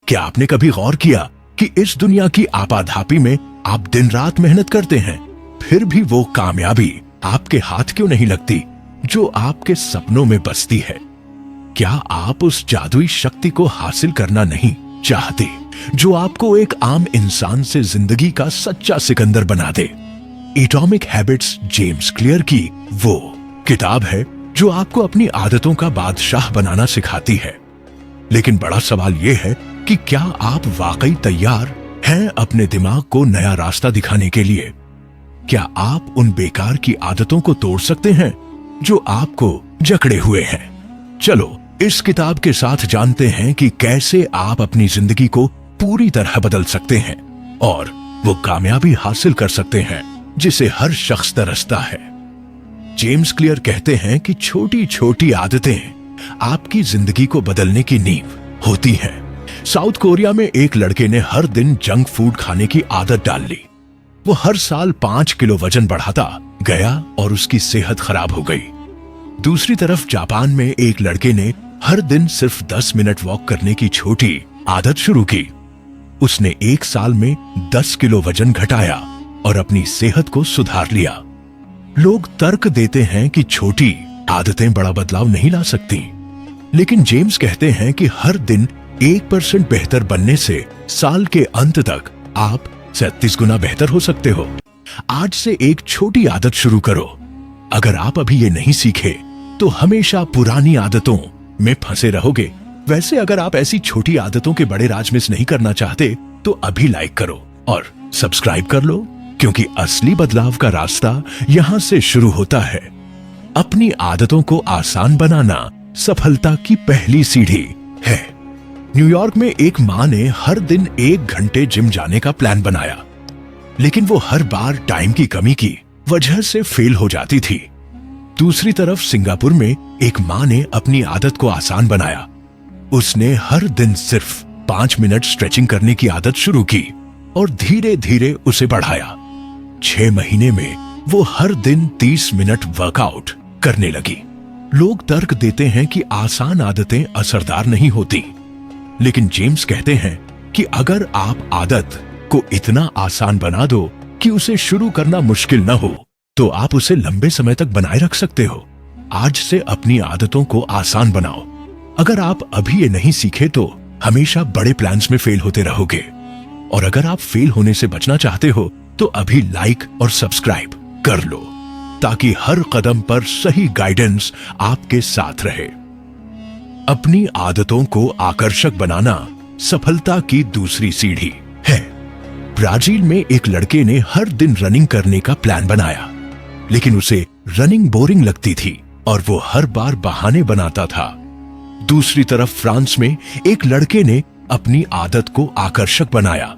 क्या आपने कभी गौर किया कि इस दुनिया की आपाधापी में आप दिन रात मेहनत करते हैं, फिर भी वो कामयाबी आपके हाथ क्यों नहीं लगती जो आपके सपनों में बसती है? क्या आप उस जादुई शक्ति को हासिल करना नहीं चाहते जो आपको एक आम इंसान से जिंदगी का सच्चा सिकंदर बना दे? एटॉमिक हैबिट्स जेम्स क्लियर की वो किताब है जो आपको अपनी आदतों का बादशाह बनाना सिखाती है। लेकिन बड़ा सवाल यह है कि क्या आप वाकई तैयार हैं अपने दिमाग को नया रास्ता दिखाने के लिए? क्या आप उन बेकार की आदतों को तोड़ सकते हैं जो आपको जकड़े हुए हैं? चलो इस किताब के साथ जानते हैं कि कैसे आप अपनी जिंदगी को पूरी तरह बदल सकते हैं और वो कामयाबी हासिल कर सकते हैं जिसे हर शख्स तरसता है। जेम्स क्लियर कहते हैं कि छोटी छोटी आदतें आपकी जिंदगी को बदलने की नींव होती हैं। साउथ कोरिया में एक लड़के ने हर दिन जंक फूड खाने की आदत डाल ली। वो हर साल 5 किलो वजन बढ़ाता गया और उसकी सेहत खराब हो गई। दूसरी तरफ जापान में एक लड़के ने हर दिन सिर्फ 10 मिनट वॉक करने की छोटी आदत शुरू की। उसने 1 साल में 10 किलो वजन घटाया और अपनी सेहत को सुधार लिया। लोग तर्क देते हैं कि छोटी आदतें बड़ा बदलाव नहीं ला सकती, लेकिन जेम्स कहते हैं कि हर दिन 1% बेहतर बनने से साल के अंत तक आप 37 गुना बेहतर हो सकते हो। आज से एक छोटी आदत शुरू करो। अगर आप अभी ये नहीं सीखे तो हमेशा पुरानी आदतों में फंसे रहोगे। वैसे अगर आप ऐसी छोटी आदतों के बड़े राज मिस नहीं करना चाहते तो अभी लाइक करो और सब्सक्राइब कर लो, क्योंकि असली बदलाव का रास्ता यहां से शुरू होता है। अपनी आदतों को आसान बनाना सफलता की पहली सीढ़ी है। न्यूयॉर्क में एक मां ने हर दिन 1 घंटे जिम जाने का प्लान बनाया, लेकिन वो हर बार टाइम की कमी की वजह से फेल हो जाती थी। दूसरी तरफ सिंगापुर में एक मां ने अपनी आदत को आसान बनाया। उसने हर दिन सिर्फ 5 मिनट स्ट्रेचिंग करने की आदत शुरू की और धीरे धीरे उसे बढ़ाया। 6 महीने में वो हर दिन 30 मिनट वर्कआउट करने लगी। लोग तर्क देते हैं कि आसान आदतें असरदार नहीं होती, लेकिन जेम्स कहते हैं कि अगर आप आदत को इतना आसान बना दो कि उसे शुरू करना मुश्किल न हो, तो आप उसे लंबे समय तक बनाए रख सकते हो। आज से अपनी आदतों को आसान बनाओ। अगर आप अभी ये नहीं सीखे तो हमेशा बड़े प्लान्स में फेल होते रहोगे। और अगर आप फेल होने से बचना चाहते हो तो अभी लाइक और सब्सक्राइब कर लो, ताकि हर कदम पर सही गाइडेंस आपके साथ रहे। अपनी आदतों को आकर्षक बनाना सफलता की दूसरी सीढ़ी है। ब्राजील में एक लड़के ने हर दिन रनिंग करने का प्लान बनाया, लेकिन उसे रनिंग बोरिंग लगती थी और वो हर बार बहाने बनाता था। दूसरी तरफ फ्रांस में एक लड़के ने अपनी आदत को आकर्षक बनाया।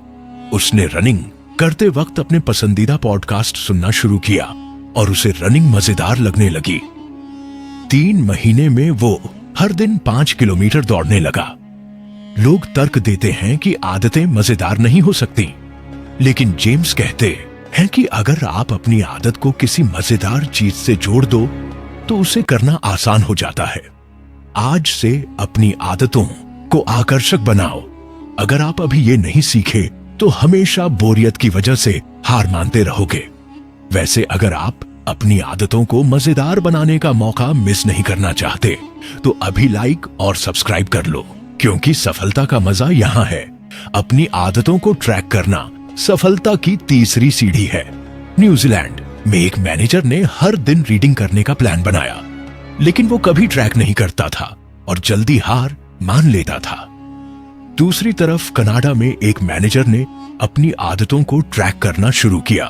उसने रनिंग करते वक्त अपने पसंदीदा पॉडकास्ट सुनना शुरू किया और उसे रनिंग मजेदार लगने लगी। 3 महीने में वो हर दिन 5 किलोमीटर दौड़ने लगा। लोग तर्क देते हैं कि आदतें मजेदार नहीं हो सकती, लेकिन जेम्स कहते हैं कि अगर आप अपनी आदत को किसी मजेदार चीज से जोड़ दो तो उसे करना आसान हो जाता है। आज से अपनी आदतों को आकर्षक बनाओ। अगर आप अभी ये नहीं सीखे तो हमेशा बोरियत की वजह से हार मानते रहोगे। वैसे अगर आप अपनी आदतों को मजेदार बनाने का मौका मिस नहीं करना चाहते तो अभी लाइक और सब्सक्राइब कर लो, क्योंकि सफलता का मजा यहां है। अपनी आदतों को ट्रैक करना सफलता की तीसरी सीढ़ी है। न्यूजीलैंड में एक मैनेजर ने हर दिन रीडिंग करने का प्लान बनाया, लेकिन वो कभी ट्रैक नहीं करता था और जल्दी हार मान लेता था। दूसरी तरफ कनाडा में एक मैनेजर ने अपनी आदतों को ट्रैक करना शुरू किया।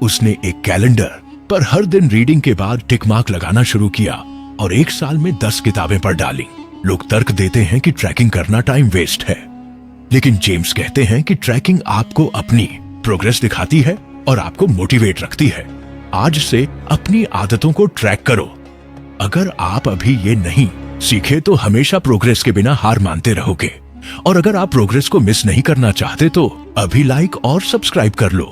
उसने एक कैलेंडर पर हर दिन रीडिंग के बाद टिक मार्क लगाना शुरू किया और 1 साल में 10 किताबें पढ़ डाली। लोग तर्क देते हैं कि ट्रैकिंग करना टाइम वेस्ट है, लेकिन जेम्स कहते हैं कि ट्रैकिंग आपको अपनी प्रोग्रेस दिखाती है और आपको मोटिवेट रखती है। आज से अपनी आदतों को ट्रैक करो। अगर आप अभी ये नहीं सीखे तो हमेशा प्रोग्रेस के बिना हार मानते रहोगे। और अगर आप प्रोग्रेस को मिस नहीं करना चाहते तो अभी लाइक और सब्सक्राइब कर लो,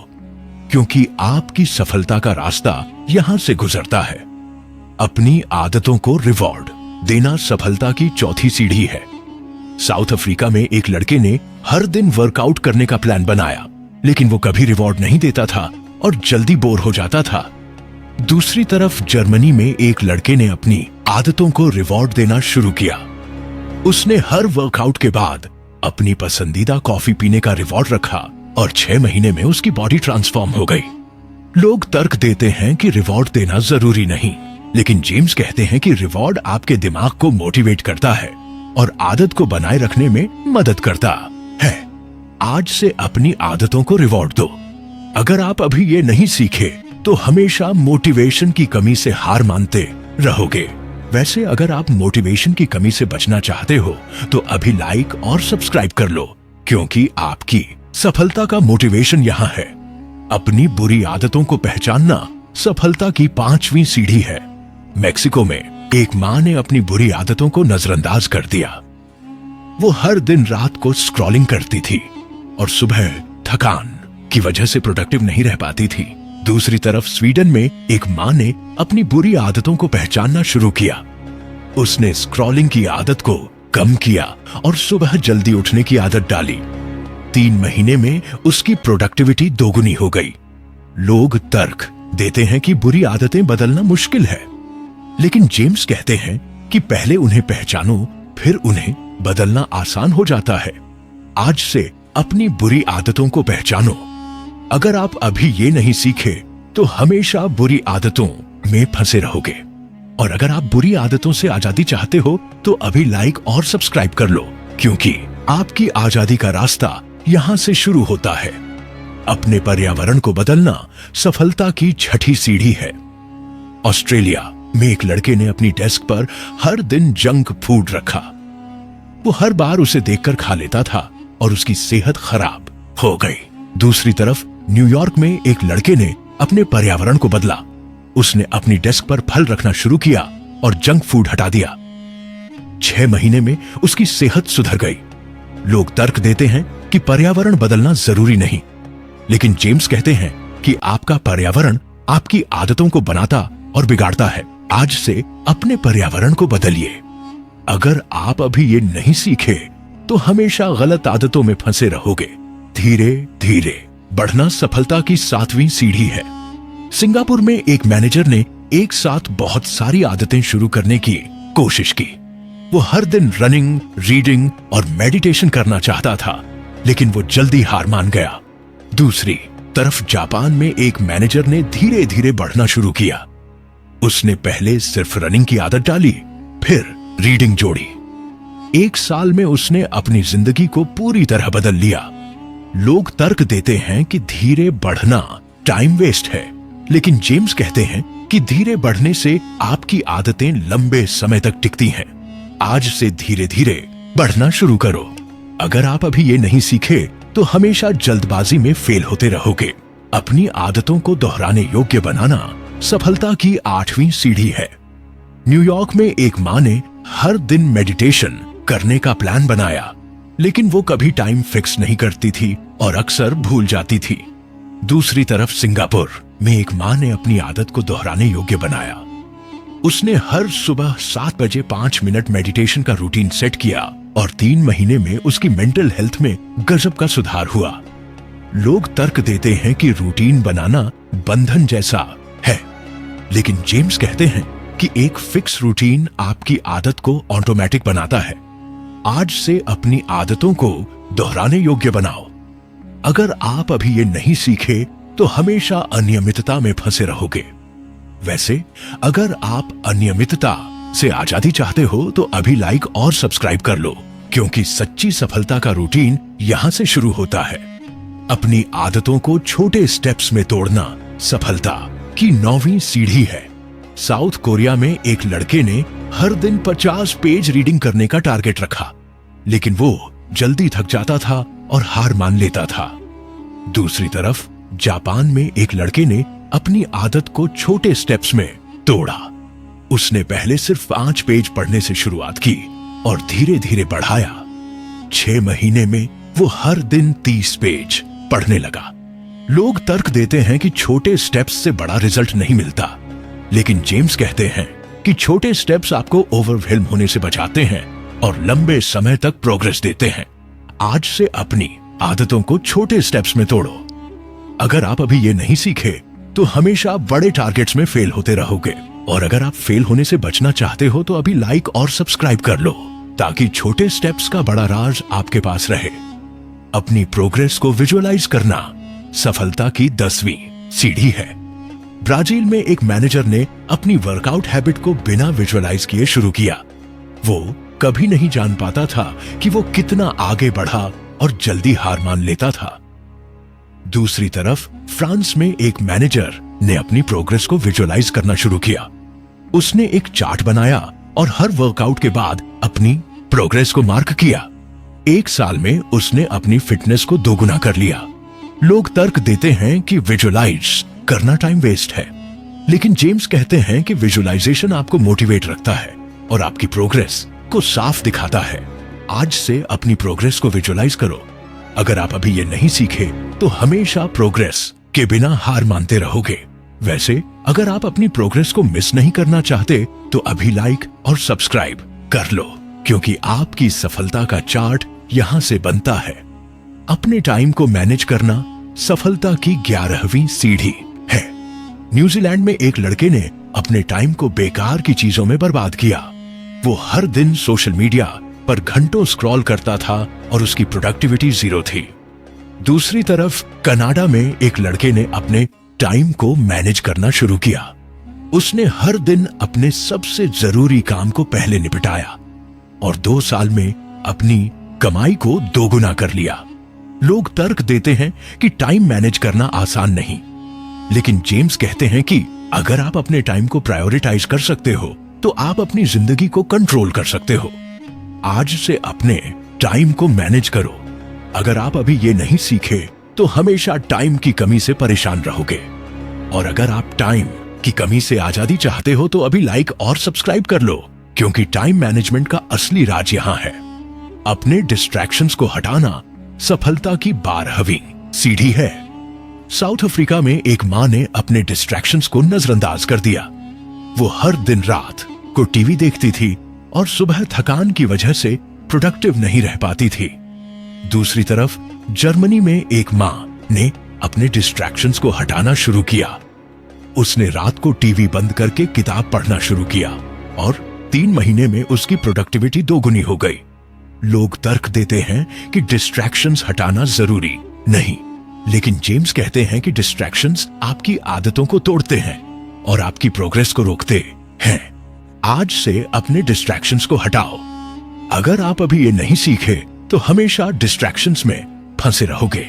क्योंकि आपकी सफलता का रास्ता यहां से गुजरता है। अपनी आदतों को रिवॉर्ड देना सफलता की चौथी सीढ़ी है। साउथ अफ्रीका में एक लड़के ने हर दिन वर्कआउट करने का प्लान बनाया, लेकिन वो कभी रिवॉर्ड नहीं देता था और जल्दी बोर हो जाता था। दूसरी तरफ जर्मनी में एक लड़के ने अपनी आदतों को रिवॉर्ड देना शुरू किया। उसने हर वर्कआउट के बाद अपनी पसंदीदा कॉफी पीने का रिवॉर्ड रखा और 6 महीने में उसकी बॉडी ट्रांसफॉर्म हो गई। लोग तर्क देते हैं कि रिवॉर्ड देना जरूरी नहीं, लेकिन जेम्स कहते हैं कि रिवॉर्ड आपके दिमाग को मोटिवेट करता है और आदत को बनाए रखने में मदद करता है। आज से अपनी आदतों को रिवॉर्ड दो। अगर आप अभी ये नहीं सीखे तो हमेशा मोटिवेशन की कमी से हार मानते रहोगे। वैसे अगर आप मोटिवेशन की कमी से बचना चाहते हो तो अभी लाइक और सब्सक्राइब कर लो, क्योंकि आपकी सफलता का मोटिवेशन यहाँ है। अपनी बुरी आदतों को पहचानना सफलता की 5वीं सीढ़ी है। मेक्सिको में एक मां ने अपनी बुरी आदतों को नजरअंदाज कर दिया। वो हर दिन रात को स्क्रॉलिंग करती थी और सुबह थकान की वजह से प्रोडक्टिव नहीं रह पाती थी। दूसरी तरफ स्वीडन में एक मां ने अपनी बुरी आदतों को पहचानना शुरू किया। उसने स्क्रॉलिंग की आदत को कम किया और सुबह जल्दी उठने की आदत डाली। 3 महीने में उसकी प्रोडक्टिविटी दोगुनी हो गई। लोग तर्क देते हैं कि बुरी आदतें बदलना मुश्किल है, लेकिन जेम्स कहते हैं कि पहले उन्हें पहचानो, फिर उन्हें बदलना आसान हो जाता है। आज से अपनी बुरी आदतों को पहचानो। अगर आप अभी ये नहीं सीखे तो हमेशा बुरी आदतों में फंसे रहोगे। और अगर आप बुरी आदतों से आजादी चाहते हो तो अभी लाइक और सब्सक्राइब कर लो, क्योंकि आपकी आजादी का रास्ता यहां से शुरू होता है। अपने पर्यावरण को बदलना सफलता की 6ठी सीढ़ी है। ऑस्ट्रेलिया में एक लड़के ने अपनी डेस्क पर हर दिन जंक फूड रखा। वो हर बार उसे देखकर खा लेता था और उसकी सेहत खराब हो गई। दूसरी तरफ न्यूयॉर्क में एक लड़के ने अपने पर्यावरण को बदला। उसने अपनी डेस्क पर फल रखना शुरू किया और जंक फूड हटा दिया। 6 महीने में उसकी सेहत सुधर गई। लोग तर्क देते हैं कि पर्यावरण बदलना जरूरी नहीं, लेकिन जेम्स कहते हैं कि आपका पर्यावरण आपकी आदतों को बनाता और बिगाड़ता है। आज से अपने पर्यावरण को बदलिए। अगर आप अभी ये नहीं सीखे तो हमेशा गलत आदतों में फंसे रहोगे। धीरे धीरे बढ़ना सफलता की 7वीं सीढ़ी है। सिंगापुर में एक मैनेजर ने एक साथ बहुत सारी आदतें शुरू करने की कोशिश की। वो हर दिन रनिंग, रीडिंग और मेडिटेशन करना चाहता था, लेकिन वो जल्दी हार मान गया। दूसरी तरफ जापान में एक मैनेजर ने धीरे धीरे बढ़ना शुरू किया। उसने पहले सिर्फ रनिंग की आदत डाली, फिर रीडिंग जोड़ी। 1 साल में उसने अपनी जिंदगी को पूरी तरह बदल लिया। लोग तर्क देते हैं कि धीरे बढ़ना टाइम वेस्ट है, लेकिन जेम्स कहते हैं कि धीरे बढ़ने से आपकी आदतें लंबे समय तक टिकती हैं। आज से धीरे धीरे बढ़ना शुरू करो। अगर आप अभी ये नहीं सीखे तो हमेशा जल्दबाजी में फेल होते रहोगे। अपनी आदतों को दोहराने योग्य बनाना सफलता की 8वीं सीढ़ी है। न्यूयॉर्क में एक मां ने हर दिन मेडिटेशन करने का प्लान बनाया, लेकिन वो कभी टाइम फिक्स नहीं करती थी और अक्सर भूल जाती थी। दूसरी तरफ सिंगापुर में एक मां ने अपनी आदत को दोहराने योग्य बनाया। उसने हर सुबह 7 बजे 5 मिनट मेडिटेशन का रूटीन सेट किया और 3 महीने में उसकी मेंटल हेल्थ में गजब का सुधार हुआ। लोग तर्क देते हैं कि रूटीन बनाना बंधन जैसा है, लेकिन जेम्स कहते हैं कि एक फिक्स रूटीन आपकी आदत को ऑटोमेटिक बनाता है। आज से अपनी आदतों को दोहराने योग्य बनाओ। अगर आप अभी ये नहीं सीखे तो हमेशा अनियमितता में फंसे रहोगे। वैसे अगर आप अनियमितता से आजादी चाहते हो तो अभी लाइक और सब्सक्राइब कर लो, क्योंकि सच्ची सफलता का रूटीन यहां से शुरू होता है। अपनी आदतों को छोटे स्टेप्स में तोड़ना सफलता की 9वीं सीढ़ी है। साउथ कोरिया में एक लड़के ने हर दिन 50 पेज रीडिंग करने का टारगेट रखा, लेकिन वो जल्दी थक जाता था और हार मान लेता था। दूसरी तरफ जापान में एक लड़के ने अपनी आदत को छोटे स्टेप्स में तोड़ा। उसने पहले सिर्फ 5 पेज पढ़ने से शुरुआत की और धीरे धीरे बढ़ाया। 6 महीने में वो हर दिन 30 पेज पढ़ने लगा। लोग तर्क देते हैं कि छोटे स्टेप्स से बड़ा रिजल्ट नहीं मिलता, लेकिन जेम्स कहते हैं कि छोटे स्टेप्स आपको ओवरवेल्म होने से बचाते हैं और लंबे समय तक प्रोग्रेस देते हैं। आज से अपनी आदतों को छोटे स्टेप्स में तोड़ो। अगर आप अभी ये नहीं सीखे तो हमेशा बड़े टारगेट्स में फेल होते रहोगे। और अगर आप फेल होने से बचना चाहते हो तो अभी लाइक और सब्सक्राइब कर लो, ताकि छोटे स्टेप्स का बड़ा राज आपके पास रहे। अपनी प्रोग्रेस को विजुअलाइज करना सफलता की 10वीं सीढ़ी है। ब्राजील में एक मैनेजर ने अपनी वर्कआउट हैबिट को बिना विजुअलाइज किए शुरू किया। वो कभी नहीं जान पाता था कि वो कितना आगे बढ़ा और जल्दी हार मान लेता था। दूसरी तरफ फ्रांस में एक मैनेजर ने अपनी प्रोग्रेस को विजुअलाइज करना शुरू किया। उसने एक चार्ट बनाया और हर वर्कआउट के बाद अपनी प्रोग्रेस को मार्क किया। 1 साल में उसने अपनी फिटनेस को दोगुना कर लिया। लोग तर्क देते हैं कि विजुअलाइज करना टाइम वेस्ट है, लेकिन जेम्स कहते हैं कि विजुअलाइजेशन आपको मोटिवेट रखता है और आपकी प्रोग्रेस को साफ दिखाता है। आज से अपनी प्रोग्रेस को विजुअलाइज करो। अगर आप अभी ये नहीं सीखे तो हमेशा प्रोग्रेस के बिना हार मानते रहोगे। वैसे अगर आप अपनी प्रोग्रेस को मिस नहीं करना चाहते तो अभी लाइक और सब्सक्राइब कर लो, क्योंकि आपकी सफलता का चार्ट यहां से बनता है। अपने टाइम को मैनेज करना सफलता की 11वीं सीढ़ी है। न्यूजीलैंड में एक लड़के ने अपने टाइम को बेकार की चीजों में बर्बाद किया। वो हर दिन सोशल मीडिया पर घंटों स्क्रॉल करता था और उसकी प्रोडक्टिविटी 0 थी। दूसरी तरफ कनाडा में एक लड़के ने अपने टाइम को मैनेज करना शुरू किया। उसने हर दिन अपने सबसे जरूरी काम को पहले निपटाया और 2 साल में अपनी कमाई को दोगुना कर लिया। लोग तर्क देते हैं कि टाइम मैनेज करना आसान नहीं, लेकिन जेम्स कहते हैं कि अगर आप अपने टाइम को प्रायोरिटाइज कर सकते हो तो आप अपनी जिंदगी को कंट्रोल कर सकते हो। आज से अपने टाइम को मैनेज करो। अगर आप अभी ये नहीं सीखे तो हमेशा टाइम की कमी से परेशान रहोगे। और अगर आप टाइम की कमी से आजादी चाहते हो तो अभी लाइक और सब्सक्राइब कर लो, क्योंकि टाइम मैनेजमेंट का असली राज यहां है। अपने डिस्ट्रैक्शंस को हटाना सफलता की 12वीं सीढ़ी है। साउथ अफ्रीका में एक मां ने अपने डिस्ट्रैक्शंस को नजरअंदाज कर दिया। वो हर दिन रात को टीवी देखती थी और सुबह थकान की वजह से प्रोडक्टिव नहीं रह पाती थी। दूसरी तरफ जर्मनी में एक मां ने अपने डिस्ट्रैक्शंस को हटाना शुरू किया। उसने रात को टीवी बंद करके किताब पढ़ना शुरू किया और 3 महीने में उसकी प्रोडक्टिविटी दोगुनी हो गई। लोग तर्क देते हैं कि डिस्ट्रैक्शंस हटाना जरूरी नहीं, लेकिन जेम्स कहते हैं कि डिस्ट्रैक्शंस आपकी आदतों को तोड़ते हैं और आपकी प्रोग्रेस को रोकते हैं। आज से अपने डिस्ट्रैक्शंस को हटाओ। अगर आप अभी ये नहीं सीखे तो हमेशा डिस्ट्रैक्शंस में फंसे रहोगे।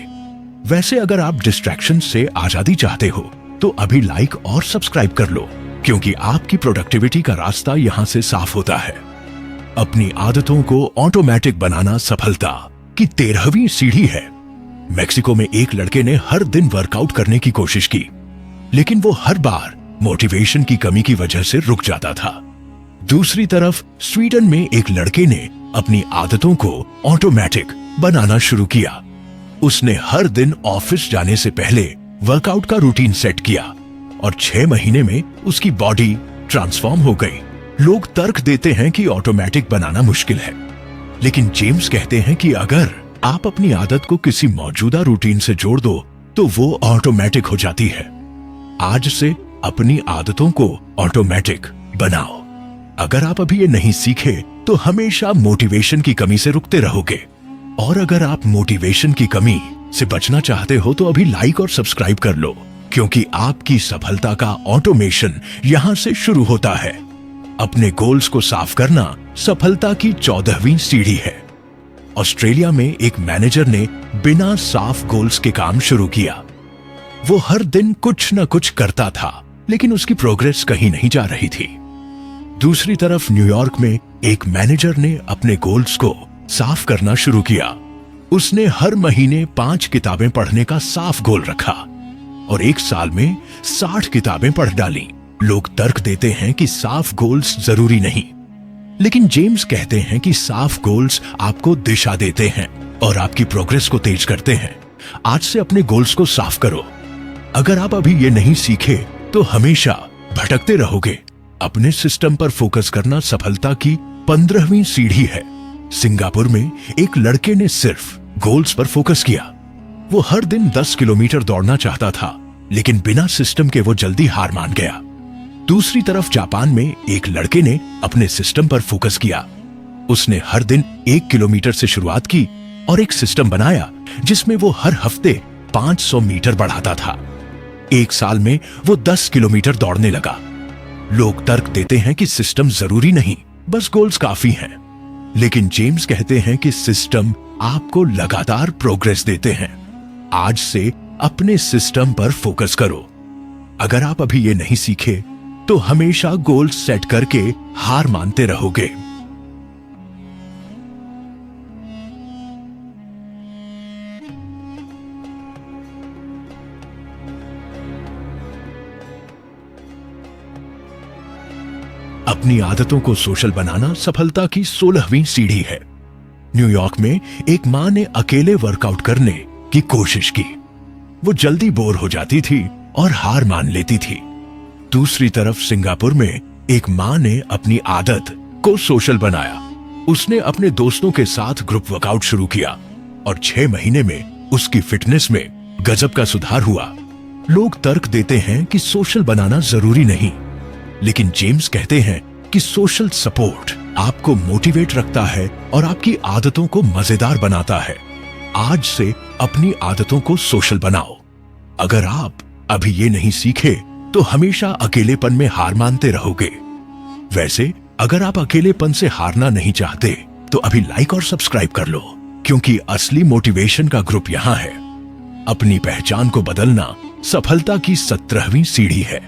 वैसे अगर आप डिस्ट्रैक्शंस से आजादी चाहते हो तो अभी लाइक और सब्सक्राइब कर लो, क्योंकि आपकी प्रोडक्टिविटी का रास्ता यहां से साफ होता है। अपनी आदतों को ऑटोमेटिक बनाना सफलता की 13वीं सीढ़ी है। मेक्सिको में एक लड़के ने हर दिन वर्कआउट करने की कोशिश की, लेकिन वो हर बार मोटिवेशन की कमी की वजह से रुक जाता था। दूसरी तरफ स्वीडन में एक लड़के ने अपनी आदतों को ऑटोमेटिक बनाना शुरू किया। उसने हर दिन ऑफिस जाने से पहले वर्कआउट का रूटीन सेट किया और 6 महीने में उसकी बॉडी ट्रांसफॉर्म हो गई। लोग तर्क देते हैं कि ऑटोमेटिक बनाना मुश्किल है, लेकिन जेम्स कहते हैं कि अगर आप अपनी आदत को किसी मौजूदा रूटीन से जोड़ दो तो वो ऑटोमेटिक हो जाती है। आज से अपनी आदतों को ऑटोमेटिक बनाओ। अगर आप अभी ये नहीं सीखे तो हमेशा मोटिवेशन की कमी से रुकते रहोगे। और अगर आप मोटिवेशन की कमी से बचना चाहते हो तो अभी लाइक और सब्सक्राइब कर लो, क्योंकि आपकी सफलता का ऑटोमेशन यहां से शुरू होता है। अपने गोल्स को साफ करना सफलता की 14वीं सीढ़ी है। ऑस्ट्रेलिया में एक मैनेजर ने बिना साफ गोल्स के काम शुरू किया। वो हर दिन कुछ न कुछ करता था, लेकिन उसकी प्रोग्रेस कहीं नहीं जा रही थी। दूसरी तरफ न्यूयॉर्क में एक मैनेजर ने अपने गोल्स को साफ करना शुरू किया। उसने हर महीने 5 किताबें पढ़ने का साफ गोल रखा और 1 साल में 60 किताबें पढ़ डाली। लोग तर्क देते हैं कि साफ गोल्स जरूरी नहीं, लेकिन जेम्स कहते हैं कि साफ गोल्स आपको दिशा देते हैं और आपकी प्रोग्रेस को तेज करते हैं। आज से अपने गोल्स को साफ करो। अगर आप अभी ये नहीं सीखे तो हमेशा भटकते रहोगे। अपने सिस्टम पर फोकस करना सफलता की 15वीं सीढ़ी है। सिंगापुर में एक लड़के ने सिर्फ गोल्स पर फोकस किया। वो हर दिन 10 किलोमीटर दौड़ना चाहता था, लेकिन बिना सिस्टम के वो जल्दी हार मान गया। दूसरी तरफ जापान में एक लड़के ने अपने सिस्टम पर फोकस किया। उसने हर दिन 1 किलोमीटर से शुरुआत की और एक सिस्टम बनाया जिसमें वो हर हफ्ते 500 मीटर बढ़ाता था। 1 साल में वो 10 किलोमीटर दौड़ने लगा। लोग तर्क देते हैं कि सिस्टम जरूरी नहीं, बस गोल्स काफी हैं। लेकिन जेम्स कहते हैं कि सिस्टम आपको लगातार प्रोग्रेस देते हैं। आज से अपने सिस्टम पर फोकस करो। अगर आप अभी ये नहीं सीखे तो हमेशा गोल सेट करके हार मानते रहोगे। अपनी आदतों को सोशल बनाना सफलता की 16वीं सीढ़ी है। न्यूयॉर्क में एक मां ने अकेले वर्कआउट करने की कोशिश की। वो जल्दी बोर हो जाती थी और हार मान लेती थी। दूसरी तरफ सिंगापुर में एक मां ने अपनी आदत को सोशल बनाया। उसने अपने दोस्तों के साथ ग्रुप वर्कआउट शुरू किया और 6 महीने में उसकी फिटनेस में गजब का सुधार हुआ। लोग तर्क देते हैं कि सोशल बनाना जरूरी नहीं, लेकिन जेम्स कहते हैं कि सोशल सपोर्ट आपको मोटिवेट रखता है और आपकी आदतों को मजेदार बनाता है। आज से अपनी आदतों को सोशल बनाओ। अगर आप अभी ये नहीं सीखे तो हमेशा अकेलेपन में हार मानते रहोगे। वैसे अगर आप अकेलेपन से हारना नहीं चाहते तो अभी लाइक और सब्सक्राइब कर लो, क्योंकि असली मोटिवेशन का ग्रुप यहां है। अपनी पहचान को बदलना सफलता की 17वीं सीढ़ी है।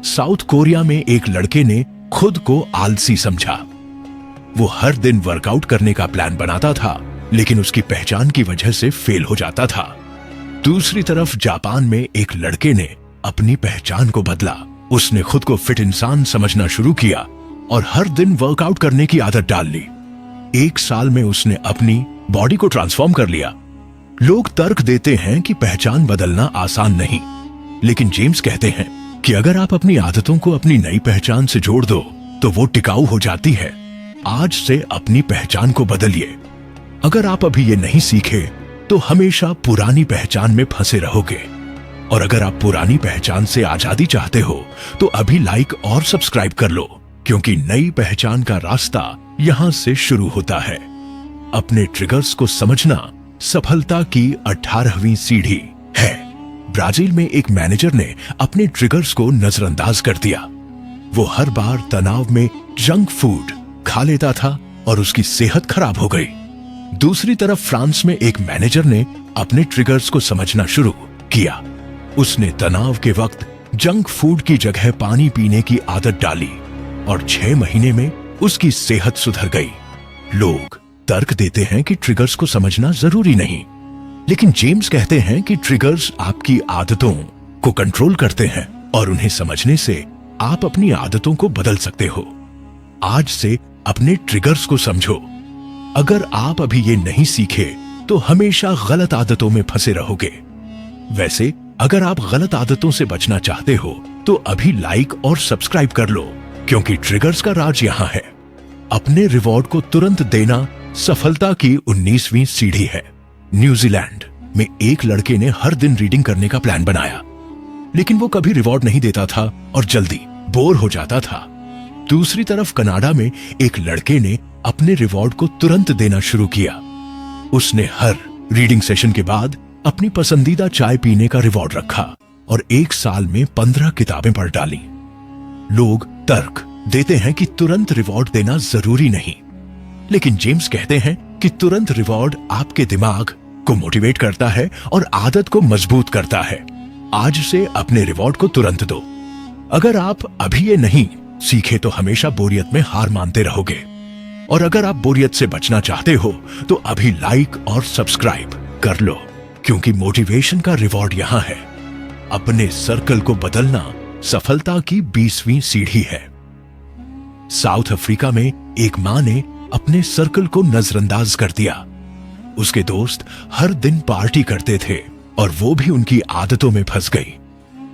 साउथ कोरिया में एक लड़के ने खुद को आलसी समझा। वो हर दिन वर्कआउट करने का प्लान बनाता था, लेकिन उसकी पहचान की वजह से फेल हो जाता था। दूसरी तरफ जापान में एक लड़के ने अपनी पहचान को बदला। उसने खुद को फिट इंसान समझना शुरू किया और हर दिन वर्कआउट करने की आदत डाल ली। 1 साल में उसने अपनी बॉडी को ट्रांसफॉर्म कर लिया। लोग तर्क देते हैं कि पहचान बदलना आसान नहीं, लेकिन जेम्स कहते हैं कि अगर आप अपनी आदतों को अपनी नई पहचान से जोड़ दो तो वो टिकाऊ हो जाती है। आज से अपनी पहचान को बदलिए। अगर आप अभी ये नहीं सीखे तो हमेशा पुरानी पहचान में फंसे रहोगे। और अगर आप पुरानी पहचान से आजादी चाहते हो तो अभी लाइक और सब्सक्राइब कर लो, क्योंकि नई पहचान का रास्ता यहां से शुरू होता है। अपने ट्रिगर्स को समझना सफलता की 18वीं सीढ़ी है। ब्राजील में एक मैनेजर ने अपने ट्रिगर्स को नजरअंदाज कर दिया। वो हर बार तनाव में जंक फूड खा लेता था और उसकी सेहत खराब हो गई। दूसरी तरफ फ्रांस में एक मैनेजर ने अपने ट्रिगर्स को समझना शुरू किया। उसने तनाव के वक्त जंक फूड की जगह पानी पीने की आदत डाली और 6 महीने में उसकी सेहत सुधर गई। लोग तर्क देते हैं कि ट्रिगर्स को समझना जरूरी नहीं, लेकिन जेम्स कहते हैं कि ट्रिगर्स आपकी आदतों को कंट्रोल करते हैं और उन्हें समझने से आप अपनी आदतों को बदल सकते हो। आज से अपने ट्रिगर्स को समझो। अगर आप अभी ये नहीं सीखे तो हमेशा गलत आदतों में फंसे रहोगे। वैसे अगर आप गलत आदतों से बचना चाहते हो तो अभी लाइक और सब्सक्राइब कर लो, क्योंकि ट्रिगर्स का राज यहां है। अपने रिवॉर्ड को तुरंत देना सफलता की 19वीं सीढ़ी है। न्यूजीलैंड में एक लड़के ने हर दिन रीडिंग करने का प्लान बनाया, लेकिन वो कभी रिवॉर्ड नहीं देता था और जल्दी बोर हो जाता था। दूसरी तरफ कनाडा में एक लड़के ने अपने रिवॉर्ड को तुरंत देना शुरू किया। उसने हर रीडिंग सेशन के बाद अपनी पसंदीदा चाय पीने का रिवॉर्ड रखा और 1 साल में 15 किताबें पढ़ डाली। लोग तर्क देते हैं कि तुरंत रिवॉर्ड देना जरूरी नहीं, लेकिन जेम्स कहते हैं कि तुरंत रिवॉर्ड आपके दिमाग को मोटिवेट करता है और आदत को मजबूत करता है। आज से अपने रिवॉर्ड को तुरंत दो। अगर आप अभी ये नहीं सीखे तो हमेशा बोरियत में हार मानते रहोगे। और अगर आप बोरियत से बचना चाहते हो तो अभी लाइक और सब्सक्राइब कर लो, क्योंकि मोटिवेशन का रिवॉर्ड यहां है। अपने सर्कल को बदलना सफलता की 20वीं सीढ़ी है। साउथ अफ्रीका में एक मां ने अपने सर्कल को नजरअंदाज कर दिया। उसके दोस्त हर दिन पार्टी करते थे और वो भी उनकी आदतों में फंस गई।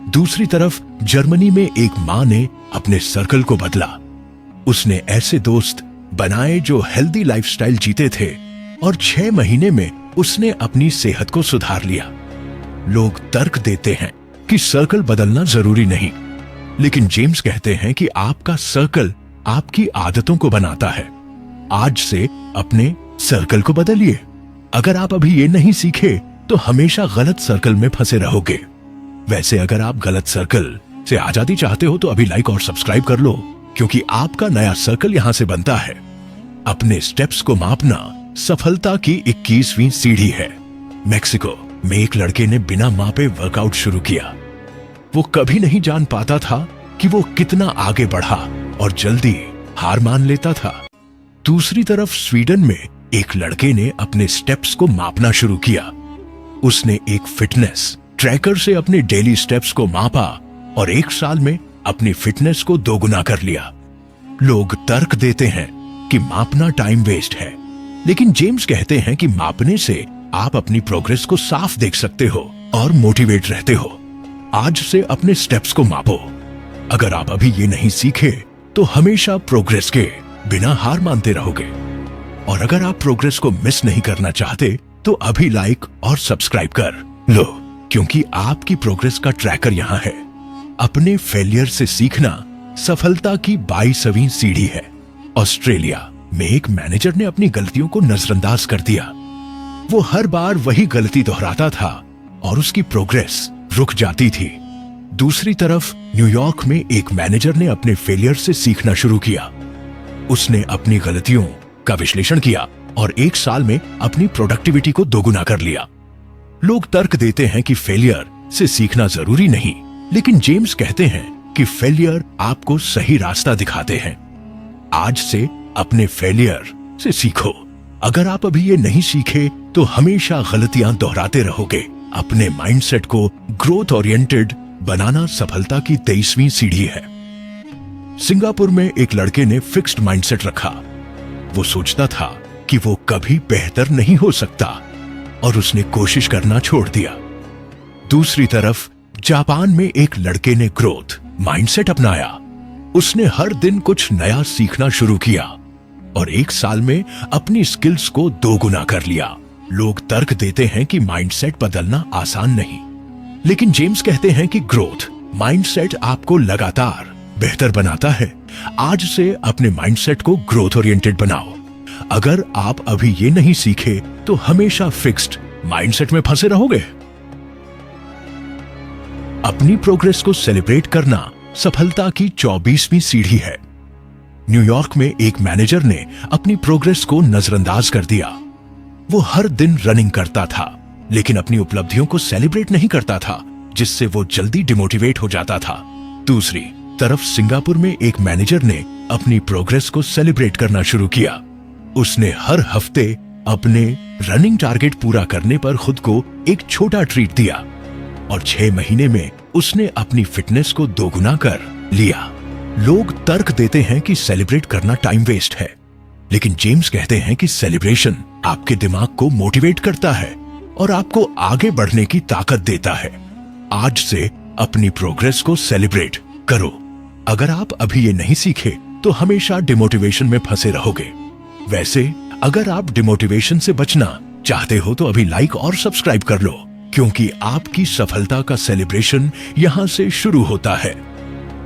दूसरी तरफ जर्मनी में एक मां ने अपने सर्कल को बदला। उसने ऐसे दोस्त बनाए जो हेल्दी लाइफस्टाइल जीते थे और 6 महीने में उसने अपनी सेहत को सुधार लिया। लोग तर्क देते हैं कि सर्कल बदलना जरूरी नहीं, लेकिन जेम्स कहते हैं कि आपका सर्कल आपकी आदतों को बनाता है। आज से अपने सर्कल को बदलिए। अगर आप अभी ये नहीं सीखे तो हमेशा गलत सर्कल में फंसे रहोगे। वैसे अगर आप गलत सर्कल से आजादी चाहते हो तो अभी लाइक और सब्सक्राइब कर लो, क्योंकि आपका नया सर्कल यहां से बनता है। अपने स्टेप्स को मापना सफलता की 21वीं सीढ़ी है। मेक्सिको में एक लड़के ने बिना मापे वर्कआउट शुरू किया। वो कभी नहीं जान पाता था कि वो कितना आगे बढ़ा और जल्दी हार मान लेता था। दूसरी तरफ स्वीडन में एक लड़के ने अपने स्टेप्स को मापना शुरू किया। उसने एक फिटनेस ट्रैकर से अपने डेली स्टेप्स को मापा और 1 साल में अपनी फिटनेस को 2 गुना कर लिया। लोग तर्क देते हैं कि मापना टाइम वेस्ट है, लेकिन जेम्स कहते हैं कि मापने से आप अपनी प्रोग्रेस को साफ देख सकते हो और मोटिवेट रहते हो। आज से अपने स्टेप्स को मापो। अगर आप अभी ये नहीं सीखे तो हमेशा प्रोग्रेस के बिना हार मानते रहोगे। और अगर आप प्रोग्रेस को मिस नहीं करना चाहते तो अभी लाइक और सब्सक्राइब कर लो, क्योंकि आपकी प्रोग्रेस का ट्रैकर यहां है। अपने फेलियर से सीखना सफलता की 22वीं सीढ़ी है। ऑस्ट्रेलिया में एक मैनेजर ने अपनी गलतियों को नजरअंदाज कर दिया। वो हर बार वही गलती दोहराता था और उसकी प्रोग्रेस रुक जाती थी। दूसरी तरफ न्यूयॉर्क में एक मैनेजर ने अपने फेलियर से सीखना शुरू किया। उसने अपनी गलतियों का विश्लेषण किया और 1 साल में अपनी प्रोडक्टिविटी को 2 गुना कर लिया। लोग तर्क देते हैं कि फेलियर से सीखना जरूरी नहीं, लेकिन जेम्स कहते हैं कि फेलियर आपको सही रास्ता दिखाते हैं। आज से अपने फेलियर से सीखो। अगर आप अभी ये नहीं सीखे तो हमेशा गलतियां दोहराते रहोगे। अपने माइंडसेट को ग्रोथ ओरिएंटेड बनाना सफलता की 23वीं सीढ़ी है। सिंगापुर में एक लड़के ने फिक्स्ड माइंडसेट रखा। वो सोचता था कि वो कभी बेहतर नहीं हो सकता और उसने कोशिश करना छोड़ दिया। दूसरी तरफ जापान में एक लड़के ने ग्रोथ माइंडसेट अपनाया। उसने हर दिन कुछ नया सीखना शुरू किया और 1 साल में अपनी स्किल्स को 2 गुना कर लिया। लोग तर्क देते हैं कि माइंडसेट बदलना आसान नहीं, लेकिन जेम्स कहते हैं कि ग्रोथ माइंडसेट आपको लगातार बेहतर बनाता है। आज से अपने माइंडसेट को ग्रोथ ओरिएंटेड बनाओ। अगर आप अभी ये नहीं सीखे तो हमेशा फिक्स्ड माइंडसेट में फंसे रहोगे। अपनी प्रोग्रेस को सेलिब्रेट करना सफलता की 24वीं सीढ़ी है। न्यूयॉर्क में एक मैनेजर ने अपनी प्रोग्रेस को नजरअंदाज कर दिया। वो हर दिन रनिंग करता था, लेकिन अपनी उपलब्धियों को सेलिब्रेट नहीं करता था, जिससे वो जल्दी डिमोटिवेट हो जाता था। दूसरी तरफ सिंगापुर में एक मैनेजर ने अपनी प्रोग्रेस को सेलिब्रेट करना शुरू किया। उसने हर हफ्ते अपने रनिंग टारगेट पूरा करने पर खुद को एक छोटा ट्रीट दिया और 6 महीने में उसने अपनी फिटनेस को 2 गुना कर लिया। लोग तर्क देते हैं कि सेलिब्रेट करना टाइम वेस्ट है, लेकिन जेम्स कहते हैं कि सेलिब्रेशन आपके दिमाग को मोटिवेट करता है और आपको आगे बढ़ने की ताकत देता है। आज से अपनी प्रोग्रेस को सेलिब्रेट करो। अगर आप अभी ये नहीं सीखे तो हमेशा डिमोटिवेशन में फंसे रहोगे। वैसे अगर आप डिमोटिवेशन से बचना चाहते हो तो अभी लाइक और सब्सक्राइब कर लो, क्योंकि आपकी सफलता का सेलिब्रेशन यहां से शुरू होता है।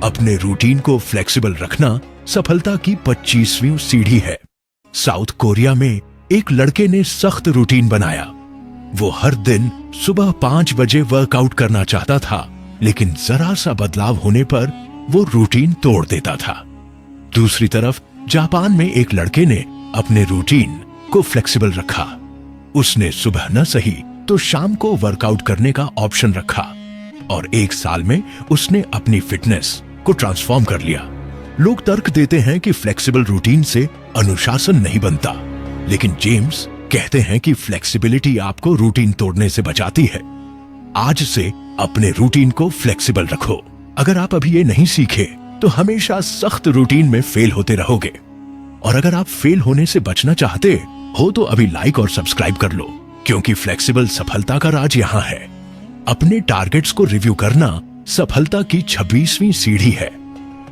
अपने रूटीन को फ्लेक्सिबल रखना सफलता की 25वीं सीढ़ी है। साउथ कोरिया में एक लड़के ने सख्त रूटीन बनाया। वो हर दिन सुबह 5 बजे वर्कआउट करना चाहता था, लेकिन जरा सा बदलाव होने पर वो रूटीन तोड़ देता था। दूसरी तरफ जापान में एक लड़के ने अपने रूटीन को फ्लेक्सिबल रखा। उसने सुबह न सही तो शाम को वर्कआउट करने का ऑप्शन रखा और 1 साल में उसने अपनी फिटनेस को ट्रांसफॉर्म कर लिया। लोग तर्क देते हैं कि फ्लेक्सिबल रूटीन से अनुशासन नहीं बनता, लेकिन जेम्स कहते हैं कि फ्लेक्सिबिलिटी आपको रूटीन तोड़ने से बचाती है। आज से अपने रूटीन को फ्लेक्सिबल रखो। अगर आप अभी ये नहीं सीखे तो हमेशा सख्त रूटीन में फेल होते रहोगे। और अगर आप फेल होने से बचना चाहते हो तो अभी लाइक और सब्सक्राइब कर लो, क्योंकि फ्लेक्सिबल सफलता का राज यहां है। अपने टारगेट्स को रिव्यू करना सफलता की 26वीं सीढ़ी है।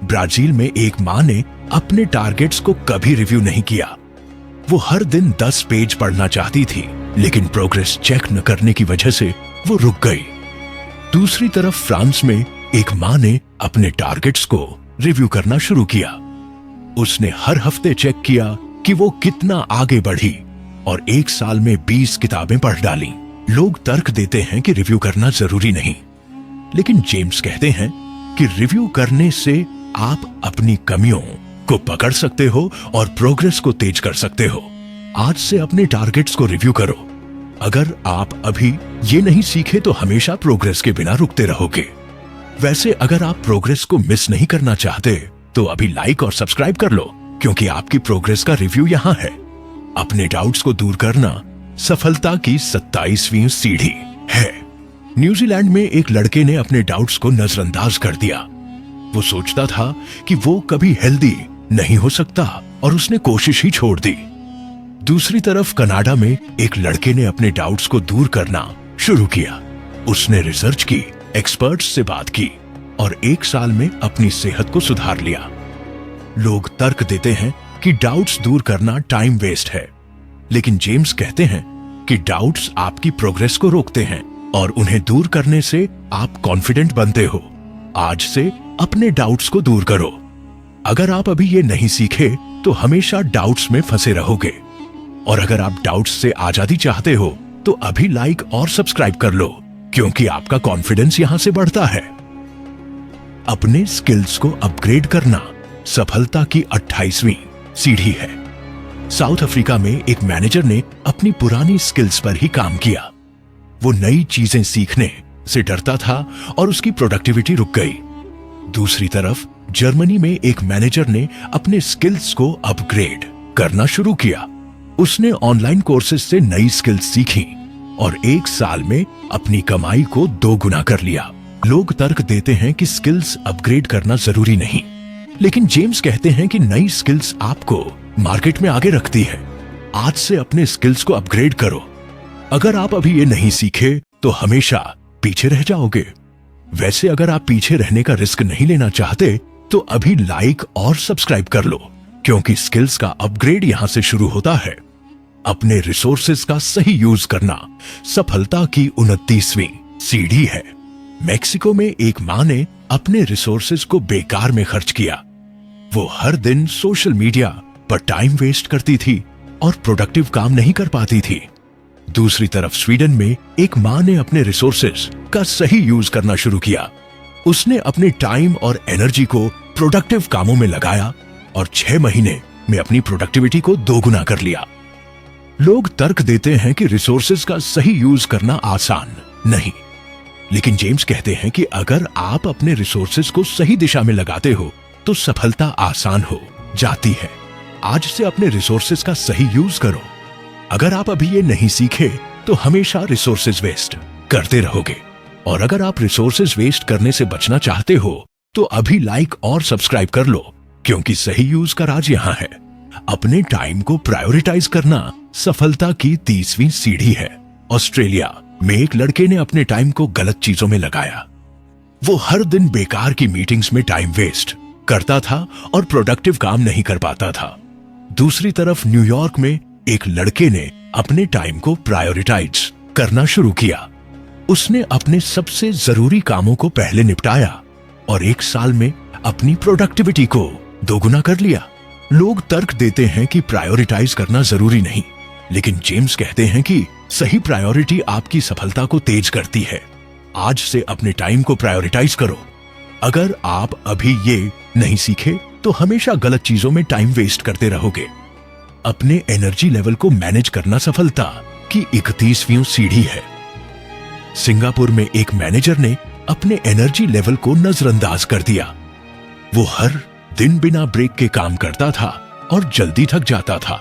ब्राजील में एक मां ने अपने टारगेट्स को कभी रिव्यू नहीं किया। वो हर दिन 10 पेज पढ़ना चाहती थी, लेकिन प्रोग्रेस चेक न करने की वजह से वो रुक गई। दूसरी तरफ फ्रांस में एक मां ने अपने टारगेट्स को रिव्यू करना शुरू किया। उसने हर हफ्ते चेक किया कि वो कितना आगे बढ़ी और 1 साल में 20 किताबें पढ़ डाली। लोग तर्क देते हैं कि रिव्यू करना जरूरी नहीं, लेकिन जेम्स कहते हैं कि रिव्यू करने से आप अपनी कमियों को पकड़ सकते हो और प्रोग्रेस को तेज कर सकते हो। आज से अपने टारगेट्स को रिव्यू करो। अगर आप अभी ये नहीं सीखे तो हमेशा प्रोग्रेस के बिना रुकते रहोगे। वैसे अगर आप प्रोग्रेस को मिस नहीं करना चाहते तो अभी लाइक और सब्सक्राइब कर लो, क्योंकि आपकी प्रोग्रेस का रिव्यू यहां है। अपने डाउट्स को दूर करना सफलता की 27वीं सीढ़ी है। न्यूजीलैंड में एक लड़के ने अपने डाउट्स को नजरअंदाज कर दिया। वो सोचता था कि वो कभी हेल्दी नहीं हो सकता और उसने कोशिश ही छोड़ दी। दूसरी तरफ कनाडा में एक लड़के ने अपने डाउट्स को दूर करना शुरू किया। उसने रिसर्च की, एक्सपर्ट्स से बात की और 1 साल में अपनी सेहत को सुधार लिया। लोग तर्क देते हैं कि डाउट्स दूर करना टाइम वेस्ट है, लेकिन जेम्स कहते हैं कि डाउट्स आपकी प्रोग्रेस को रोकते हैं और उन्हें दूर करने से आप कॉन्फिडेंट बनते हो। आज से अपने डाउट्स को दूर करो। अगर आप अभी ये नहीं सीखे तो हमेशा डाउट्स में फंसे रहोगे, और अगर आप डाउट्स से आजादी चाहते हो तो अभी लाइक और सब्सक्राइब कर लो, क्योंकि आपका कॉन्फिडेंस यहां से बढ़ता है। अपने स्किल्स को अपग्रेड करना सफलता की 28वीं सीढ़ी है। साउथ अफ्रीका में एक मैनेजर ने अपनी पुरानी स्किल्स पर ही काम किया। वो नई चीजें सीखने से डरता था और उसकी प्रोडक्टिविटी रुक गई। दूसरी तरफ जर्मनी में एक मैनेजर ने अपने स्किल्स को अपग्रेड करना शुरू किया। उसने ऑनलाइन कोर्सेज से नई स्किल्स सीखी और 1 साल में अपनी कमाई को 2 गुना कर लिया। लोग तर्क देते हैं कि स्किल्स अपग्रेड करना जरूरी नहीं, लेकिन जेम्स कहते हैं कि नई स्किल्स आपको मार्केट में आगे रखती है। आज से अपने स्किल्स को अपग्रेड करो। अगर आप अभी ये नहीं सीखे तो हमेशा पीछे रह जाओगे। वैसे अगर आप पीछे रहने का रिस्क नहीं लेना चाहते तो अभी लाइक और सब्सक्राइब कर लो, क्योंकि स्किल्स का अपग्रेड यहां से शुरू होता है। अपने रिसोर्सेज का सही यूज करना सफलता की 29वीं सीढ़ी है। मेक्सिको में एक मां ने अपने रिसोर्सेज को बेकार में खर्च किया। वो हर दिन सोशल मीडिया पर टाइम वेस्ट करती थी और प्रोडक्टिव काम नहीं कर पाती थी। दूसरी तरफ स्वीडन में एक मां ने अपने रिसोर्सेज का सही यूज करना शुरू किया। उसने अपने टाइम और एनर्जी को प्रोडक्टिव कामों में लगाया और 6 महीने में अपनी प्रोडक्टिविटी को 2 गुना कर लिया। लोग तर्क देते हैं कि रिसोर्सेज का सही यूज करना आसान नहीं, लेकिन जेम्स कहते हैं कि अगर आप अपने रिसोर्सेज को सही दिशा में लगाते हो तो सफलता आसान हो जाती है। आज से अपने रिसोर्सेज का सही यूज करो। अगर आप अभी ये नहीं सीखे तो हमेशा रिसोर्सेज वेस्ट करते रहोगे, और अगर आप रिसोर्सेज वेस्ट करने से बचना चाहते हो तो अभी लाइक और सब्सक्राइब कर लो, क्योंकि सही यूज का राज यहां है। अपने टाइम को प्रायोरिटाइज करना सफलता की 30वीं सीढ़ी है। ऑस्ट्रेलिया में एक लड़के ने अपने टाइम को गलत चीजों में लगाया। वो हर दिन बेकार की मीटिंग्स में टाइम वेस्ट करता था और प्रोडक्टिव काम नहीं कर पाता था। दूसरी तरफ न्यूयॉर्क में एक लड़के ने अपने टाइम को प्रायोरिटाइज करना शुरू किया। उसने अपने सबसे जरूरी कामों को पहले निपटाया और 1 साल में अपनी प्रोडक्टिविटी को 2 गुना कर लिया। लोग तर्क देते हैं कि प्रायोरिटाइज करना जरूरी नहीं, लेकिन जेम्स कहते हैं कि सही प्रायोरिटी आपकी सफलता को तेज करती है। आज से अपने टाइम को प्रायोरिटाइज करो। अगर आप अभी ये नहीं सीखे तो हमेशा गलत चीजों में टाइम वेस्ट करते रहोगे। अपने एनर्जी लेवल को मैनेज करना सफलता की 31वीं सीढ़ी है। सिंगापुर में एक मैनेजर ने अपने एनर्जी लेवल को नजरअंदाज कर दिया। वो हर दिन बिना ब्रेक के काम करता था और जल्दी थक जाता था।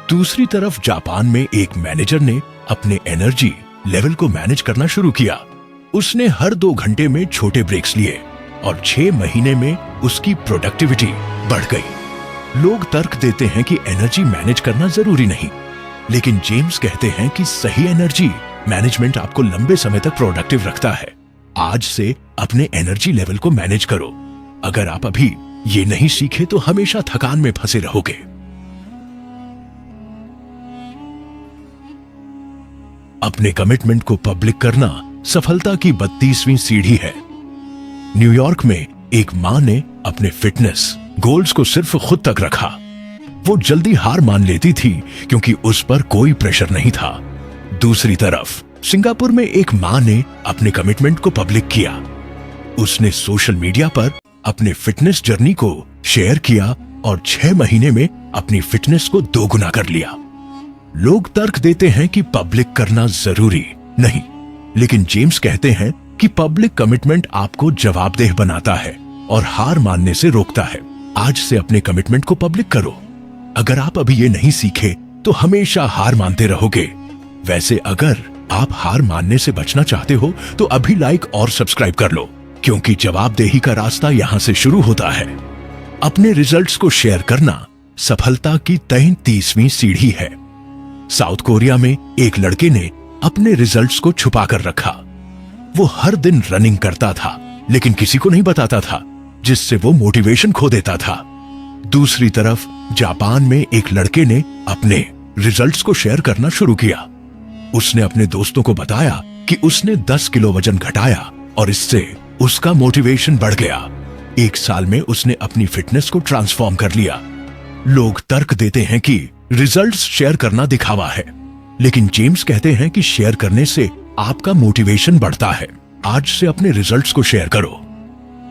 दूसरी तरफ जापान में एक मैनेजर ने अपने एनर्जी लेवल को मैनेज करना शुरू किया। उसने हर 2 घंटे में छोटे ब्रेक्स लिए और 6 महीने में उसकी प्रोडक्टिविटी बढ़ गई। लोग तर्क देते हैं कि एनर्जी मैनेज करना जरूरी नहीं, लेकिन जेम्स कहते हैं कि सही एनर्जी मैनेजमेंट आपको लंबे समय तक प्रोडक्टिव रखता है। आज से अपने एनर्जी लेवल को मैनेज करो। अगर आप अभी ये नहीं सीखे तो हमेशा थकान में फंसे रहोगे। अपने कमिटमेंट को पब्लिक करना सफलता की 32वीं सीढ़ी है। न्यूयॉर्क में एक मां ने अपने फिटनेस गोल्स को सिर्फ खुद तक रखा। वो जल्दी हार मान लेती थी क्योंकि उस पर कोई प्रेशर नहीं था। दूसरी तरफ सिंगापुर में एक मां ने अपने कमिटमेंट को पब्लिक किया। उसने सोशल मीडिया पर अपने फिटनेस जर्नी को शेयर किया और 6 महीने में अपनी फिटनेस को 2 गुना कर लिया। लोग तर्क देते हैं कि पब्लिक करना जरूरी नहीं, लेकिन जेम्स कहते हैं कि पब्लिक कमिटमेंट आपको जवाबदेह बनाता है और हार मानने से रोकता है। आज से अपने कमिटमेंट को पब्लिक करो। अगर आप अभी ये नहीं सीखे तो हमेशा हार मानते रहोगे। वैसे अगर आप हार मानने से बचना चाहते हो तो अभी लाइक और सब्सक्राइब कर लो, क्योंकि जवाबदेही का रास्ता यहां से शुरू होता है। अपने रिजल्ट्स को शेयर करना सफलता की 33वीं सीढ़ी है। साउथ कोरिया में एक लड़के ने अपने रिजल्ट्स को छुपा कर रखा। वो हर दिन रनिंग करता था, लेकिन किसी को नहीं बताता था, जिससे वो मोटिवेशन खो देता था। दूसरी तरफ जापान में एक लड़के ने अपने रिजल्ट्स को शेयर करना शुरू किया। उसने अपने दोस्तों को बताया कि उसने 10 किलो वजन घटाया और इससे उसका मोटिवेशन बढ़ गया। 1 साल में उसने अपनी फिटनेस को ट्रांसफॉर्म कर लिया। लोग तर्क देते हैं कि रिजल्ट्स शेयर करना दिखावा है, लेकिन जेम्स कहते हैं कि शेयर करने से आपका मोटिवेशन बढ़ता है। आज से अपने रिजल्ट्स को शेयर करो।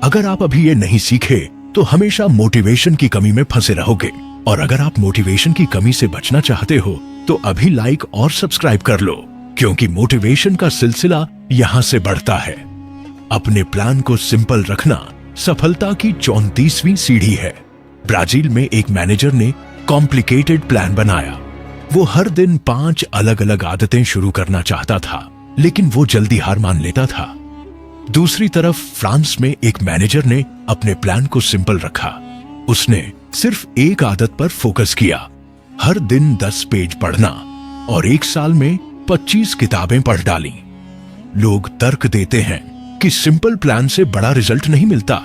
अगर आप अभी ये नहीं सीखे तो हमेशा मोटिवेशन की कमी में फंसे रहोगे, और अगर आप मोटिवेशन की कमी से बचना चाहते हो तो अभी लाइक और सब्सक्राइब कर लो, क्योंकि मोटिवेशन का सिलसिला यहां से बढ़ता है। अपने प्लान को सिंपल रखना सफलता की 34वीं सीढ़ी है। ब्राजील में एक मैनेजर ने कॉम्प्लिकेटेड प्लान बनाया। वो हर दिन 5 अलग अलग आदतें शुरू करना चाहता था, लेकिन वो जल्दी हार मान लेता था। दूसरी तरफ फ्रांस में एक मैनेजर ने अपने प्लान को सिंपल रखा। उसने सिर्फ एक आदत पर फोकस किया, हर दिन 10 पेज पढ़ना, और 1 साल में 25 किताबें पढ़ डाली। लोग तर्क देते हैं कि सिंपल प्लान से बड़ा रिजल्ट नहीं मिलता,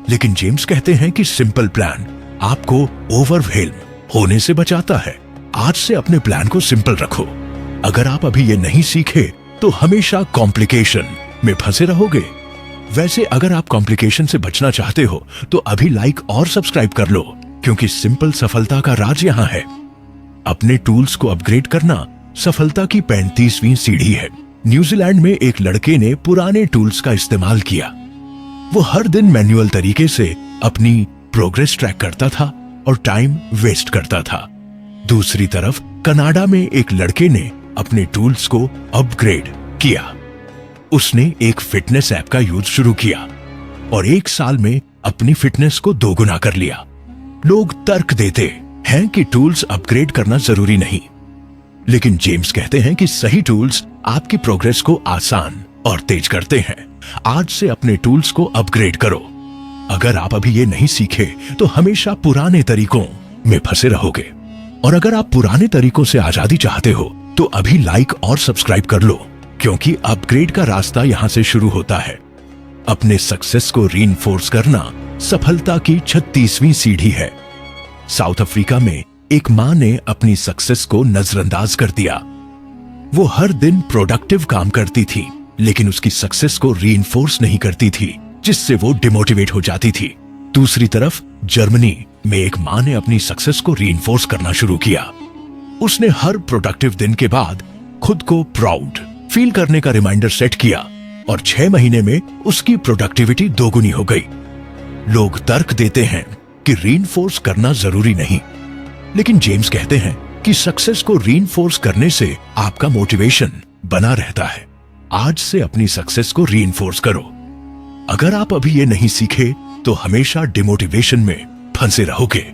लेकिन जेम्स कहते हैं कि सिंपल प्लान आपको ओवरवेल्म होने से बचाता है। आज से अपने प्लान को सिंपल रखो। अगर आप अभी ये नहीं सीखे तो हमेशा कॉम्प्लिकेशन में फंसे रहोगे। वैसे अगर आप कॉम्प्लिकेशन से बचना चाहते हो तो अभी लाइक और सब्सक्राइब कर लो, क्योंकि सिंपल सफलता का राज यहां है। अपने टूल्स को अपग्रेड करना सफलता की 35वीं सीढ़ी है। न्यूजीलैंड में एक लड़के ने पुराने टूल्स का इस्तेमाल किया। वो हर दिन मैन्युअल तरीके से अपनी प्रोग्रेस ट्रैक करता था और टाइम वेस्ट करता था। दूसरी तरफ कनाडा में एक लड़के ने अपने टूल्स को अपग्रेड किया। उसने एक फिटनेस ऐप का यूज शुरू किया और 1 साल में अपनी फिटनेस को 2 गुना कर लिया। लोग तर्क देते हैं कि टूल्स अपग्रेड करना जरूरी नहीं, लेकिन जेम्स कहते हैं कि सही टूल्स आपकी प्रोग्रेस को आसान और तेज करते हैं। आज से अपने टूल्स को अपग्रेड करो। अगर आप अभी ये नहीं सीखे तो हमेशा पुराने तरीकों में फंसे रहोगे, और अगर आप पुराने तरीकों से आजादी चाहते हो तो अभी लाइक और सब्सक्राइब कर लो, क्योंकि अपग्रेड का रास्ता यहां से शुरू होता है। अपने सक्सेस को रीइंफोर्स करना सफलता की 36वीं सीढ़ी है। साउथ अफ्रीका में एक मां ने अपनी सक्सेस को नजरअंदाज कर दिया। वो हर दिन प्रोडक्टिव काम करती थी, लेकिन उसकी सक्सेस को रीइंफोर्स नहीं करती थी, जिससे वो डिमोटिवेट हो जाती थी। दूसरी तरफ जर्मनी में एक मां ने अपनी सक्सेस को रीइंफोर्स करना शुरू किया। उसने हर प्रोडक्टिव दिन के बाद खुद को प्राउड फील करने का रिमाइंडर सेट किया और 6 महीने में उसकी प्रोडक्टिविटी 2 गुनी हो गई। लोग तर्क देते हैं कि रीइंफोर्स करना जरूरी नहीं, लेकिन जेम्स कहते हैं कि सक्सेस को रीइंफोर्स करने से आपका मोटिवेशन बना रहता है। आज से अपनी सक्सेस को रीइंफोर्स करो। अगर आप अभी ये नहीं सीखे तो हमेशा डिमोटिवेशन में फंसे रहोगे।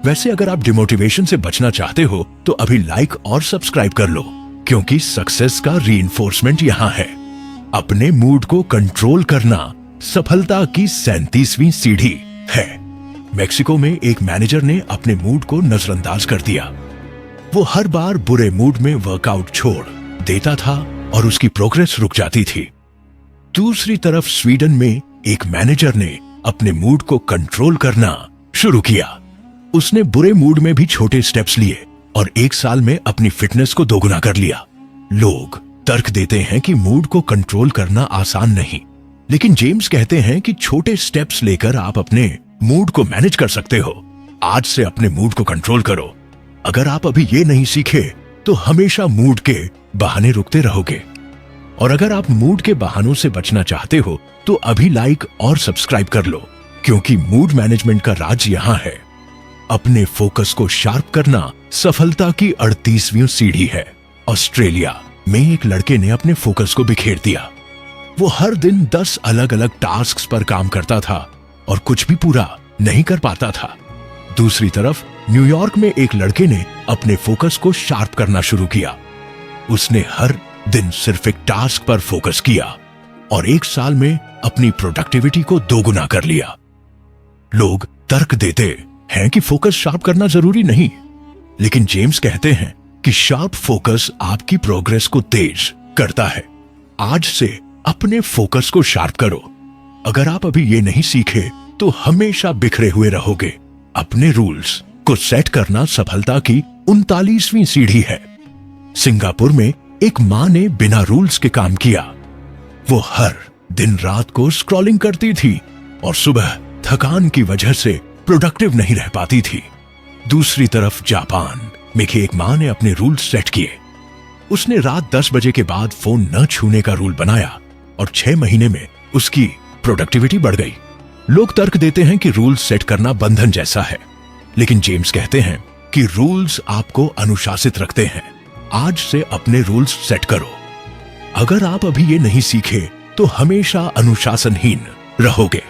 वैसे अगर आप डिमोटिवेशन से बचना चाहते हो तो अभी लाइक और सब्सक्राइब कर लो, क्योंकि सक्सेस का रीइंफोर्समेंट यहां है। अपने मूड को कंट्रोल करना सफलता की 37वीं सीढ़ी है। मेक्सिको में एक मैनेजर ने अपने मूड को नजरअंदाज कर दिया। वो हर बार बुरे मूड में वर्कआउट छोड़ देता था और उसकी प्रोग्रेस रुक जाती थी। दूसरी तरफ स्वीडन में एक मैनेजर ने अपने मूड को कंट्रोल करना शुरू किया। उसने बुरे मूड में भी छोटे स्टेप्स लिए और 1 साल में अपनी फिटनेस को दोगुना कर लिया। लोग तर्क देते हैं कि मूड को कंट्रोल करना आसान नहीं, लेकिन जेम्स कहते हैं कि छोटे स्टेप्स लेकर आप अपने मूड को मैनेज कर सकते हो। आज से अपने मूड को कंट्रोल करो। अगर आप अभी ये नहीं सीखे तो हमेशा मूड के बहाने रुकते रहोगे। और अगर आप मूड के बहानों से बचना चाहते हो तो अभी लाइक और सब्सक्राइब कर लो, क्योंकि मूड मैनेजमेंट का राज यहां है। अपने फोकस को शार्प करना सफलता की 38वीं सीढ़ी है। ऑस्ट्रेलिया में एक लड़के ने अपने फोकस को बिखेर दिया। वो हर दिन 10 अलग अलग टास्क्स पर काम करता था और कुछ भी पूरा नहीं कर पाता था। दूसरी तरफ न्यूयॉर्क में एक लड़के ने अपने फोकस को शार्प करना शुरू किया। उसने हर दिन सिर्फ एक टास्क पर फोकस किया और 1 साल में अपनी प्रोडक्टिविटी को दोगुना कर लिया। लोग तर्क देते हैं कि फोकस शार्प करना जरूरी नहीं, लेकिन जेम्स कहते हैं कि शार्प फोकस आपकी प्रोग्रेस को तेज करता है। आज से अपने फोकस को शार्प करो। अगर आप अभी ये नहीं सीखे तो हमेशा बिखरे हुए रहोगे। अपने रूल्स को सेट करना सफलता की 39वीं सीढ़ी है। सिंगापुर में एक मां ने बिना रूल्स के काम किया। वो हर दिन रात को स्क्रॉलिंग करती थी और सुबह थकान की वजह से प्रोडक्टिव नहीं रह पाती थी। दूसरी तरफ जापान में एक मां ने अपने रूल्स सेट किए। उसने रात 10 बजे के बाद फोन न छूने का रूल बनाया और 6 महीने में उसकी प्रोडक्टिविटी बढ़ गई। लोग तर्क देते हैं कि रूल्स सेट करना बंधन जैसा है, लेकिन जेम्स कहते हैं कि रूल्स आपको अनुशासित रखते हैं। आज से अपने रूल्स सेट करो। अगर आप अभी ये नहीं सीखे तो हमेशा अनुशासनहीन रहोगे।